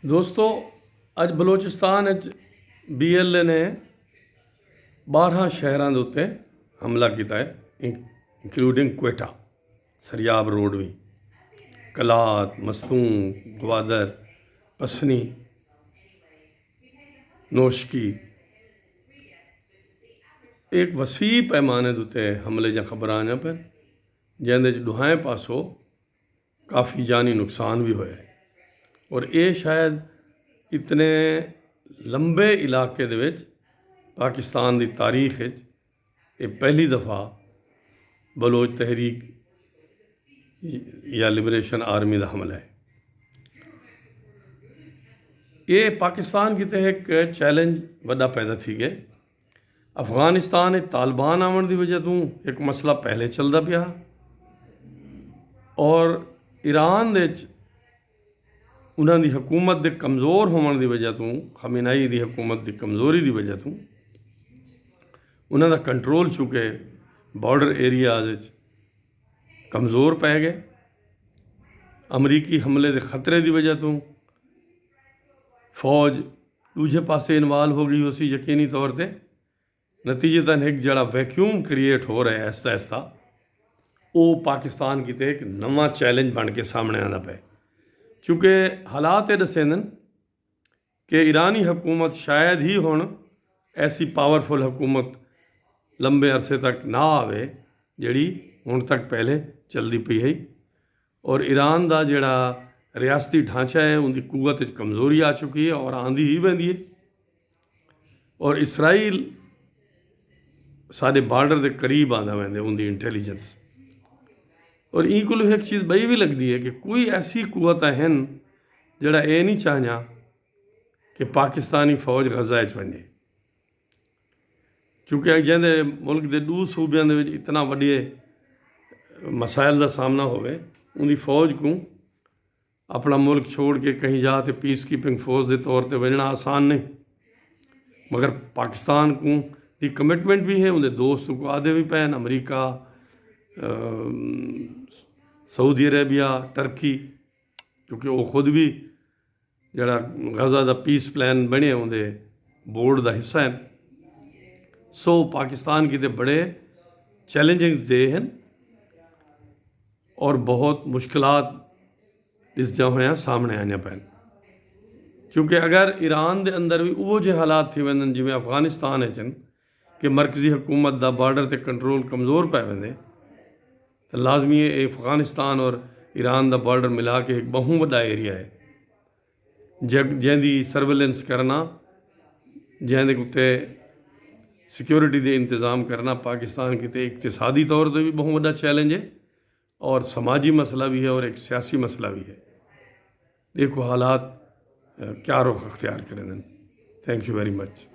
दोस्तों अज बलोचिस्तान BLA ने 12 शहरों के उत्ते हमला किया है, इंक्लूडिंग क्वेटा, सरियाब रोड भी, कलात, मस्तूम, ग्वादर, पसनी, नोशकी। एक वसी पैमाने के उत्ते हमले ज खबर आईयां पैन, जिंदे दुहाएं पासों काफ़ी जानी नुकसान भी होया। और ये शायद इतने लंबे इलाके दे विच पाकिस्तान की तारीख ये पहली दफ़ा बलोच तहरीक या लिबरेशन आर्मी का हमला है। ये पाकिस्तान की ते एक चैलेंज वड्डा पैदा थी गए। अफगानिस्तान तालिबान आवन की वजह तो एक मसला पहले चलता पिया, और ईरान दे उन्हों की हुकूमत के कमज़ोर होने की वजह तो, खमेनाई की हुकूमत की कमज़ोरी की वजह तो उन्हों का कंट्रोल चुके बॉर्डर एरियाज कमज़ोर पै गए। अमरीकी हमले के खतरे की वजह तो फौज दूजे पासे इन्वाल्व हो गई उसी यकीनी तौर पर। नतीजतन एक जड़ा वैक्यूम क्रिएट हो रहा है आहिस्ता आहिस्ता, वो पाकिस्तान की एक नवा चैलेंज बन के सामने आना पे। चूँकि हालात ये दसेंदन कि ईरानी हुकूमत शायद ही हुण ऐसी पावरफुल हुकूमत लंबे अरसे तक ना आवे जिहड़ी हुण तक पहले चलती पई है। और ईरान का जिहड़ा रियासती ढांचा है उनकी कुवत कमज़ोरी आ चुकी है और आंदी ही वेंदी है। और इसराइल साढ़े बॉर्डर के करीब आंदा वेंदे उनकी इंटैलीजेंस। और ई को एक चीज़ बई भी लगती है कि कोई ऐसी कुवत हैं जड़ा ये नहीं चाहना कि पाकिस्तानी फौज गजा वने। चूँकि जिंदे मुल्क के 2 सूबे इतना वड्डे मसाइल का सामना होवे, उनकी फौज को अपना मुल्क छोड़ के कहीं जा तो पीस कीपिंग फोर्स के तौर पर वजना आसान नहीं। मगर पाकिस्तान को दी कमिटमेंट भी है, उनके दोस्त को आदे भी पैन, अमरीका, सऊदी अरेबिया, टर्की, क्योंकि वो खुद भी जड़ा गजा का पीस प्लान बने उनके बोर्ड का हिस्सा है। सो पाकिस्तान की तो बड़े चैलेंजिंग डे हैं और बहुत मुश्किलात इसदा होया सामने आने पैन। चूँकि अगर ईरान के अंदर भी वो जे हालात थी वेंदन जिमें अफगानिस्तान है कि मरकजी हुकूमत का बॉर्डर ते कंट्रोल कमज़ोर पै वेंदे, तो लाजमी है अफगानिस्तान और ईरान का बॉर्डर मिला के एक बहु वड्डा एरिया है जैंदी सर्वेलेंस करना, जैंदे उत्ते सिक्योरिटी के इंतज़ाम करना पाकिस्तान की ते इकतिसादी तौर पर भी बहुत वड्डा चैलेंज है और समाजी मसला भी है और एक सियासी मसला भी है। देखो हालात क्या रुख अख्तियार करें। Thank you very much.